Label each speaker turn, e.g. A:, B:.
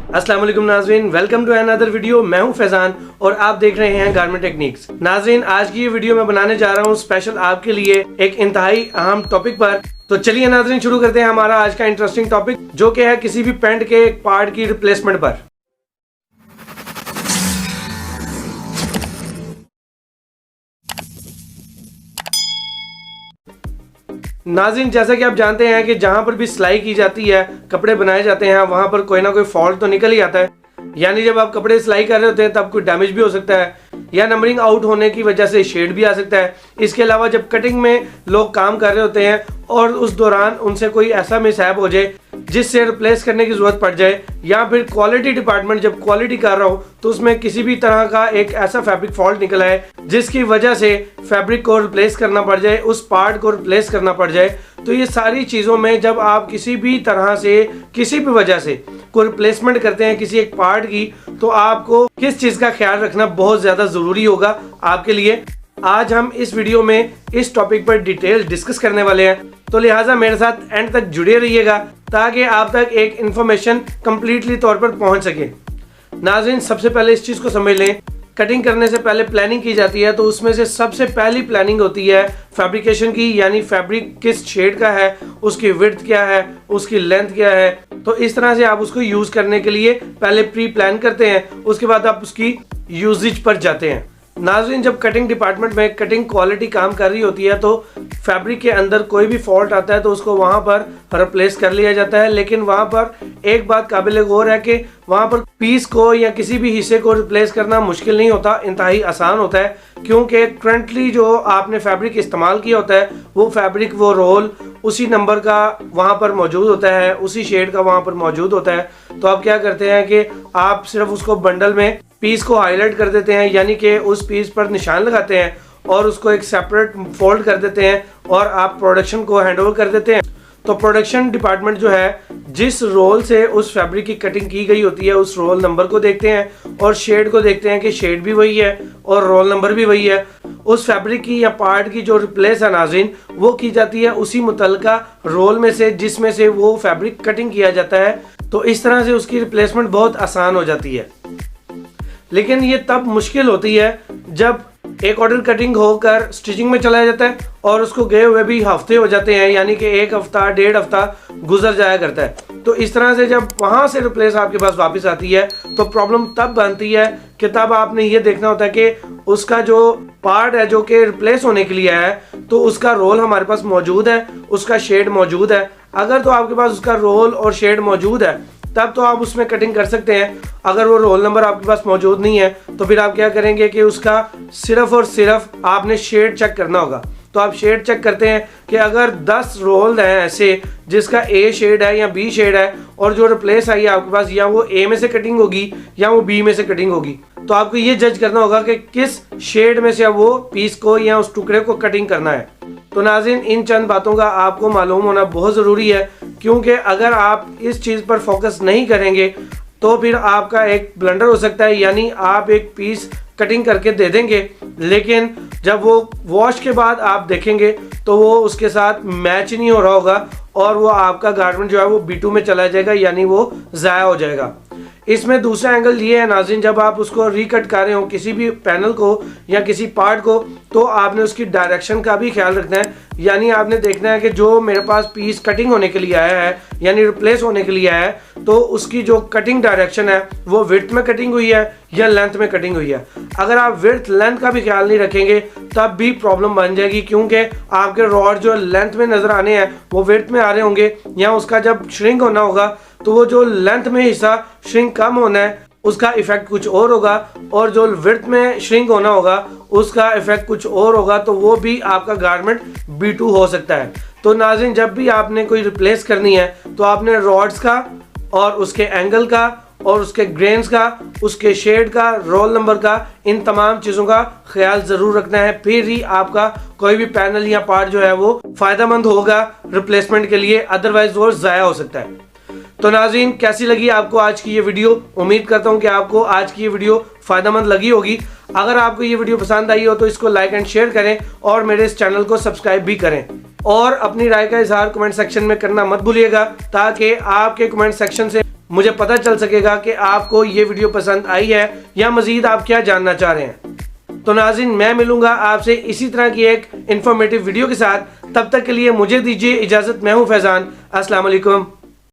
A: अस्सलाम वालेकुम नाज़रीन, वेलकम टू अनदर वीडियो। मैं हूं फैजान और आप देख रहे हैं गारमेंट टेक्निक्स। नाज़रीन, आज की ये वीडियो मैं बनाने जा रहा हूं स्पेशल आपके लिए एक इंतहाई अहम टॉपिक पर। तो चलिए नाज़रीन, शुरू करते हैं हमारा आज का इंटरेस्टिंग टॉपिक, जो कि है किसी भी पैंट के एक पार्ट की रिप्लेसमेंट पर। नाज़रीन, जैसा कि आप जानते हैं कि जहां पर भी सिलाई की जाती है, कपड़े बनाए जाते हैं, वहां पर कोई ना कोई फॉल्ट तो निकल ही आता है। यानी जब आप कपड़े सिलाई कर रहे होते हैं तब कोई डैमेज भी हो सकता है या नंबरिंग आउट होने की वजह से शेड भी आ सकता है। इसके अलावा जब कटिंग में लोग काम कर रहे होते हैं और उस दौरान उनसे कोई ऐसा मिसहैप हो जाए जिससे रिप्लेस करने की जरूरत पड़ जाए, या फिर क्वालिटी डिपार्टमेंट जब क्वालिटी कर रहा हो तो उसमें किसी भी तरह का एक ऐसा फैब्रिक फॉल्ट निकला है जिसकी वजह से फैब्रिक को रिप्लेस करना पड़ जाए, उस पार्ट को रिप्लेस करना पड़ जाए, तो ये सारी चीज़ों में जब आप किसी भी तरह से किसी भी वजह से कोई रिप्लेसमेंट करते हैं किसी एक पार्ट की, तो आपको किस चीज़ का ख्याल रखना बहुत ज़्यादा ज़रूरी होगा आपके लिए। आज हम इस वीडियो में इस टॉपिक पर डिटेल डिस्कस करने वाले हैं, तो लिहाजा मेरे साथ एंड तक जुड़े रहिएगा ताकि आप तक एक इन्फॉर्मेशन कंप्लीटली तौर पर पहुंच सके। नाज़रीन, सबसे पहले इस चीज़ को समझ लें, कटिंग करने से पहले प्लानिंग की जाती है, तो उसमें से सबसे पहली प्लानिंग होती है फैब्रिकेशन की, यानी फैब्रिक किस शेड का है, उसकी विड्थ क्या है, उसकी लेंथ क्या है। तो इस तरह से आप उसको यूज़ करने के लिए पहले प्री प्लान करते हैं, उसके बाद आप उसकी यूजेज पर जाते हैं। नाज़रीन, जब कटिंग डिपार्टमेंट में कटिंग क्वालिटी काम कर रही होती है तो फैब्रिक के अंदर कोई भी फॉल्ट आता है तो उसको वहाँ पर रिप्लेस कर लिया जाता है। लेकिन वहाँ पर एक बात काबिल गौर है कि वहाँ पर पीस को या किसी भी हिस्से को रिप्लेस करना मुश्किल नहीं होता, इंतहाई आसान होता है, क्योंकि करंटली जो आपने फैब्रिक इस्तेमाल किया होता है वो फैब्रिक, वो रोल उसी नंबर का वहाँ पर मौजूद होता है, उसी शेड का वहाँ पर मौजूद होता है। तो आप क्या करते हैं कि आप सिर्फ उसको बंडल में पीस को हाईलाइट कर देते हैं, यानी कि उस पीस पर निशान लगाते हैं और उसको एक सेपरेट फोल्ड कर देते हैं और आप प्रोडक्शन को हैंडओवर कर देते हैं। तो प्रोडक्शन डिपार्टमेंट जो है जिस रोल से उस फैब्रिक की कटिंग की गई होती है उस रोल नंबर को देखते हैं और शेड को देखते हैं कि शेड भी वही है और रोल नंबर भी वही है। उस फैब्रिक की या पार्ट की जो रिप्लेस है नाज़रीन, वो की जाती है उसी मुतलका रोल में से जिसमें से वो फैब्रिक कटिंग किया जाता है। तो इस तरह से उसकी रिप्लेसमेंट बहुत आसान हो जाती है। लेकिन ये तब मुश्किल होती है जब एक ऑर्डर कटिंग होकर स्टिचिंग में चला जाता है और उसको गए हुए भी हफ्ते हो जाते हैं, यानी कि एक हफ्ता डेढ़ हफ्ता गुजर जाया करता है। तो इस तरह से जब वहाँ से रिप्लेस आपके पास वापस आती है तो प्रॉब्लम तब बनती है कि तब आपने ये देखना होता है कि उसका जो पार्ट है जो कि रिप्लेस होने के लिए है तो उसका रोल हमारे पास मौजूद है, उसका शेड मौजूद है। अगर तो आपके पास उसका रोल और शेड मौजूद है तब तो आप उसमें कटिंग कर सकते हैं। अगर वो रोल नंबर आपके पास मौजूद नहीं है तो फिर आप क्या करेंगे कि उसका सिर्फ और सिर्फ आपने शेड चेक करना होगा। तो आप शेड चेक करते हैं कि अगर 10 रोल हैं ऐसे जिसका ए शेड है या बी शेड है और जो रिप्लेस आई है आपके पास, या वो ए में से कटिंग होगी या वो बी में से कटिंग होगी, तो आपको ये जज करना होगा कि किस शेड में से वो पीस को या उस टुकड़े को कटिंग करना है। तो नाज़रीन, इन चंद बातों का आपको मालूम होना बहुत ज़रूरी है, क्योंकि अगर आप इस चीज़ पर फोकस नहीं करेंगे तो फिर आपका एक ब्लंडर हो सकता है, यानी आप एक पीस कटिंग करके दे देंगे लेकिन जब वो वॉश के बाद आप देखेंगे तो वो उसके साथ मैच नहीं हो रहा होगा और वो आपका गारमेंट जो है वो B2 में चला जाएगा, यानी वो ज़ाया हो जाएगा। इसमें दूसरा एंगल ये है नाज़रीन, जब आप उसको रिकट कर रहे हो किसी भी पैनल को या किसी पार्ट को, तो आपने उसकी डायरेक्शन का भी ख्याल रखना है। यानी आपने देखना है कि जो मेरे पास पीस कटिंग होने के लिए आया है यानी रिप्लेस होने के लिए आया है, तो उसकी जो कटिंग डायरेक्शन है वो विड्थ में कटिंग हुई है या लेंथ में कटिंग हुई है। अगर आप विड्थ लेंथ का भी ख्याल नहीं रखेंगे तब भी प्रॉब्लम बन जाएगी, क्योंकि आपके रॉड जो लेंथ में नज़र आने हैं वो विड्थ में आ रहे होंगे, या उसका जब श्रिंक होना होगा तो वो जो लेंथ में हिस्सा श्रिंक कम होना है उसका इफेक्ट कुछ और होगा, और जो विड्थ में श्रिंक होना होगा उसका इफेक्ट कुछ और होगा, तो वो भी आपका गारमेंट B2 हो सकता है। तो नाज़रीन, जब भी आपने कोई रिप्लेस करनी है तो आपने रॉड्स का और उसके एंगल का और उसके ग्रेन्स का, उसके शेड का, रोल नंबर का, इन तमाम चीज़ों का ख्याल ज़रूर रखना है, फिर ही आपका कोई भी पैनल या पार्ट जो है वो फ़ायदेमंद होगा रिप्लेसमेंट के लिए, अदरवाइज वो ज़ाया हो सकता है। तो नाज़रीन, कैसी लगी आपको आज की ये वीडियो? उम्मीद करता हूँ कि आपको आज की ये वीडियो फ़ायदेमंद लगी होगी। अगर आपको ये वीडियो पसंद आई हो तो इसको लाइक एंड शेयर करें और मेरे इस चैनल को सब्सक्राइब भी करें, और अपनी राय का इजहार कमेंट सेक्शन में करना मत भूलिएगा, ताकि आपके कमेंट सेक्शन से मुझे पता चल सकेगा कि आपको ये वीडियो पसंद आई है या मज़ीद आप क्या जानना चाह रहे हैं। तो नाज़रीन, मैं मिलूंगा आपसे इसी तरह की एक इंफॉर्मेटिव वीडियो के साथ। तब तक के लिए मुझे दीजिए इजाज़त। मैं हूँ फैज़ान। अस्सलाम वालेकुम।